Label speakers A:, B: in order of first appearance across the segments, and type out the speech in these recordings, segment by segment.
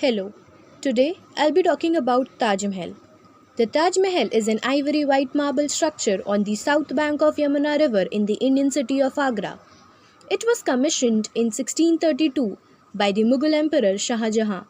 A: Hello, today I'll be talking about Taj Mahal. The Taj Mahal is an ivory white marble structure on the south bank of Yamuna River in the Indian city of Agra. It was commissioned in 1632 by the Mughal Emperor Shah Jahan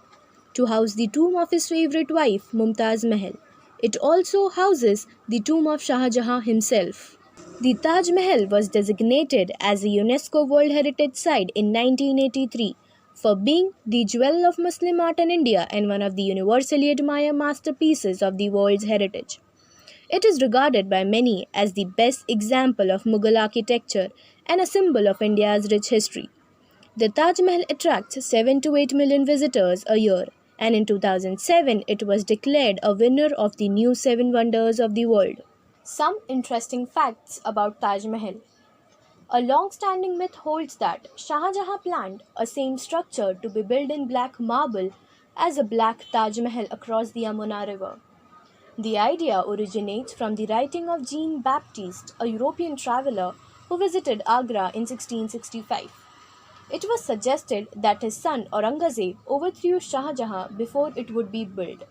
A: to house the tomb of his favorite wife Mumtaz Mahal. It also houses the tomb of Shah Jahan himself. The Taj Mahal was designated as a UNESCO World Heritage Site in 1983 for being the jewel of Muslim art in India and one of the universally admired masterpieces of the world's heritage. It is regarded by many as the best example of Mughal architecture and a symbol of India's rich history. The Taj Mahal attracts 7 to 8 million visitors a year, and in 2007 it was declared a winner of the new 7 Wonders of the World. Some interesting facts about Taj Mahal. A long-standing myth holds that Shah Jahan planned a same structure to be built in black marble as a black Taj Mahal across the Yamuna River. The idea originates from the writing of Jean-Baptiste, a European traveller who visited Agra in 1665. It was suggested that his son Aurangzeb overthrew Shah Jahan before it would be built.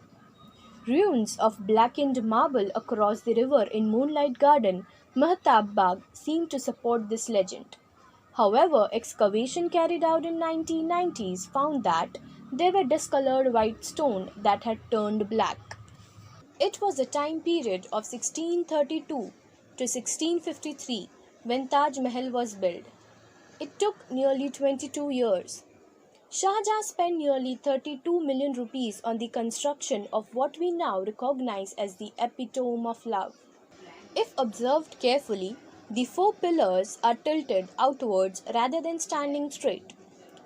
A: Ruins of blackened marble across the river in Moonlight Garden, Mehtab Bagh, seem to support this legend. However, excavation carried out in 1990s found that they were discolored white stone that had turned black. It was the time period of 1632 to 1653 when Taj Mahal was built. It took nearly 22 years. Shah Jahan spent nearly 32 million rupees on the construction of what we now recognize as the epitome of love. If observed carefully, the 4 pillars are tilted outwards rather than standing straight.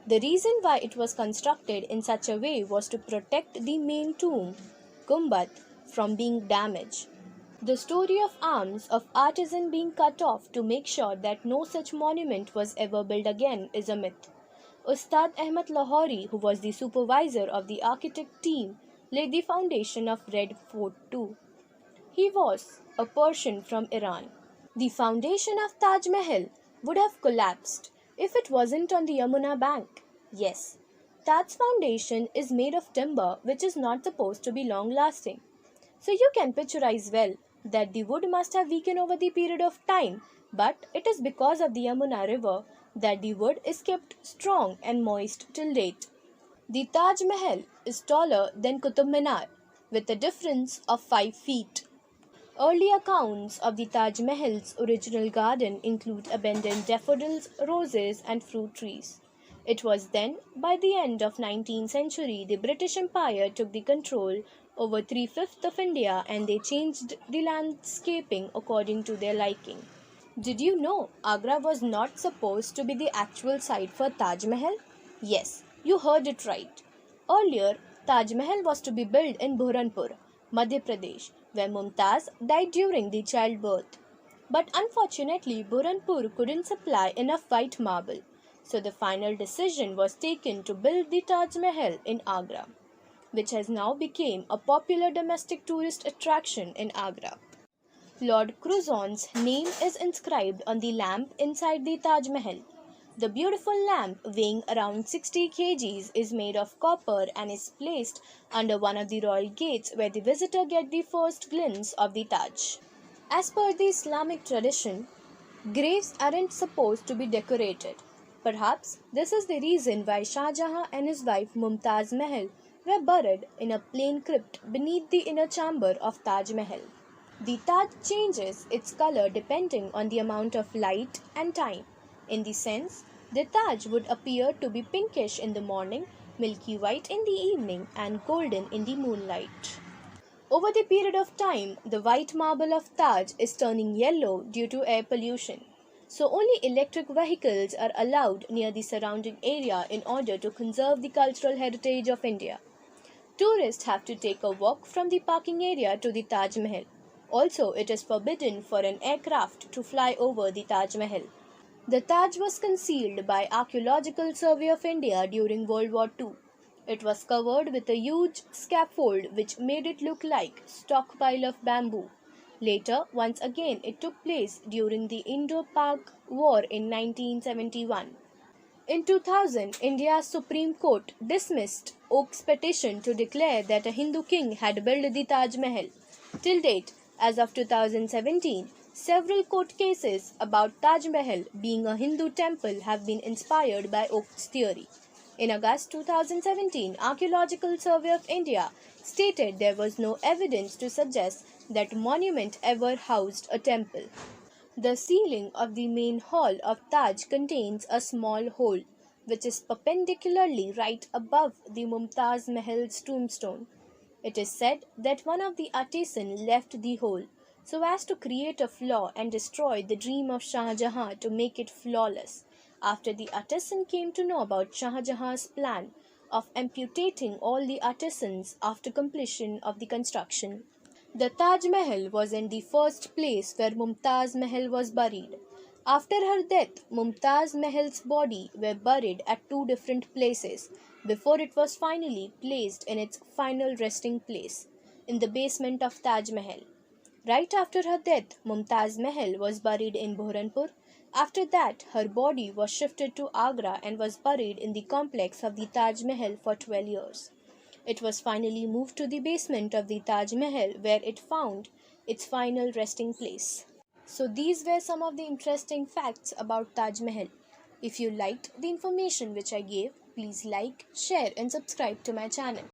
A: The reason why it was constructed in such a way was to protect the main tomb, Gumbat, from being damaged. The story of arms of artisans being cut off to make sure that no such monument was ever built again is a myth. Ustad Ahmad Lahauri, who was the supervisor of the architect team, laid the foundation of Red Fort too. He was a Persian from Iran. The foundation of Taj Mahal would have collapsed if it wasn't on the Yamuna bank. Yes, Taj's foundation is made of timber which is not supposed to be long lasting. So you can picturize well that the wood must have weakened over the period of time, but it is because of the Yamuna river that the wood is kept strong and moist till date. The Taj Mahal is taller than Qutub Minar, with a difference of 5 feet. Early accounts of the Taj Mahal's original garden include abundant daffodils, roses and fruit trees. It was then, by the end of 19th century, the British Empire took the control over 3/5 of India and they changed the landscaping according to their liking. Did you know Agra was not supposed to be the actual site for Taj Mahal? Yes, you heard it right. Earlier, Taj Mahal was to be built in Burhanpur, Madhya Pradesh, where Mumtaz died during the childbirth. But unfortunately, Burhanpur couldn't supply enough white marble, so the final decision was taken to build the Taj Mahal in Agra, which has now become a popular domestic tourist attraction in Agra. Lord Curzon's name is inscribed on the lamp inside the Taj Mahal. The beautiful lamp, weighing around 60 kgs, is made of copper and is placed under one of the royal gates where the visitor gets the first glimpse of the Taj. As per the Islamic tradition, graves aren't supposed to be decorated. Perhaps this is the reason why Shah Jahan and his wife Mumtaz Mahal were buried in a plain crypt beneath the inner chamber of Taj Mahal. The Taj changes its color depending on the amount of light and time. In the sense, the Taj would appear to be pinkish in the morning, milky white in the evening, and golden in the moonlight. Over the period of time, the white marble of Taj is turning yellow due to air pollution. So only electric vehicles are allowed near the surrounding area in order to conserve the cultural heritage of India. Tourists have to take a walk from the parking area to the Taj Mahal. Also, it is forbidden for an aircraft to fly over the Taj Mahal. The Taj was concealed by Archaeological Survey of India during World War II. It was covered with a huge scaffold which made it look like a stockpile of bamboo. Later, once again, it took place during the Indo-Pak War in 1971. In 2000, India's Supreme Court dismissed Oak's petition to declare that a Hindu king had built the Taj Mahal. Till date, as of 2017, several court cases about Taj Mahal being a Hindu temple have been inspired by Oak's theory. In August 2017, Archaeological Survey of India stated there was no evidence to suggest that monument ever housed a temple. The ceiling of the main hall of Taj contains a small hole, which is perpendicularly right above the Mumtaz Mahal's tombstone. It is said that one of the artisans left the hole so as to create a flaw and destroy the dream of Shah Jahan to make it flawless. After the artisan came to know about Shah Jahan's plan of amputating all the artisans after completion of the construction. The Taj Mahal was in the first place where Mumtaz Mahal was buried. After her death, Mumtaz Mahal's body were buried at two different places before it was finally placed in its final resting place, in the basement of Taj Mahal. Right after her death, Mumtaz Mahal was buried in Burhanpur. After that, her body was shifted to Agra and was buried in the complex of the Taj Mahal for 12 years. It was finally moved to the basement of the Taj Mahal where it found its final resting place. So these were some of the interesting facts about Taj Mahal. If you liked the information which I gave, please like, share and subscribe to my channel.